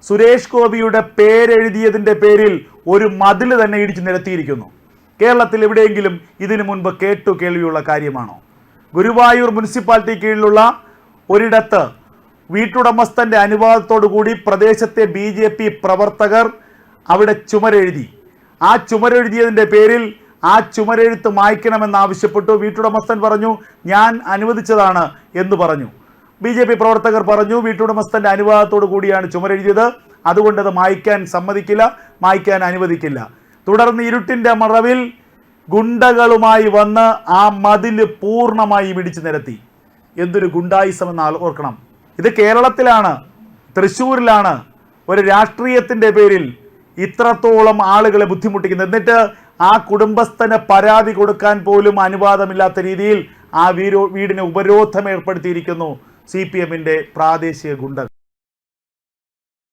സുരേഷ് ഗോപിയുടെ പേരെഴുതിയതിൻ്റെ പേരിൽ ഒരു മതിൽ തന്നെ ഇടിച്ചു നിരത്തിയിരിക്കുന്നു. കേരളത്തിൽ എവിടെയെങ്കിലും ഇതിനു മുൻപ് കേൾവിയുള്ള കാര്യമാണോ? ഗുരുവായൂർ മുനിസിപ്പാലിറ്റി കീഴിലുള്ള ഒരിടത്ത് വീട്ടുടമസ്ഥൻ്റെ അനുവാദത്തോടു കൂടി പ്രദേശത്തെ BJP പ്രവർത്തകർ അവിടെ ചുമരെഴുതി. ആ ചുമരെഴുതിയതിൻ്റെ പേരിൽ ആ ചുമരെഴുത്ത് മായ്ക്കണമെന്നാവശ്യപ്പെട്ടു. വീട്ടുടമസ്ഥൻ പറഞ്ഞു ഞാൻ അനുവദിച്ചതാണ് എന്ന് പറഞ്ഞു. BJP പ്രവർത്തകർ പറഞ്ഞു വീട്ടുടമസ്ഥൻ്റെ അനുവാദത്തോടു കൂടിയാണ് ചുമരെഴുതിയത്, അതുകൊണ്ട് അത് മായ്ക്കാൻ സമ്മതിക്കില്ല, മായ്ക്കാൻ അനുവദിക്കില്ല. തുടർന്ന് ഇരുട്ടിൻ്റെ മറവിൽ ഗുണ്ടകളുമായി വന്ന് ആ മതിൽ പൂർണ്ണമായി ഇടിച്ചു നിരത്തി. എന്തൊരു ഗുണ്ടായിസമെന്ന് ഓർക്കണം. ഇത് കേരളത്തിലാണ്, തൃശ്ശൂരിലാണ് ഒരു രാഷ്ട്രീയത്തിൻ്റെ പേരിൽ ഇത്രത്തോളം ആളുകളെ ബുദ്ധിമുട്ടിക്കുന്നത്. എന്നിട്ട് ആ കുടുംബസ്ഥന് പരാതി കൊടുക്കാൻ പോലും അനുവാദമില്ലാത്ത രീതിയിൽ ആ വീടിന് ഉപരോധം ഏർപ്പെടുത്തിയിരിക്കുന്നു CPM പ്രാദേശിക ഗുണ്ടകൾ.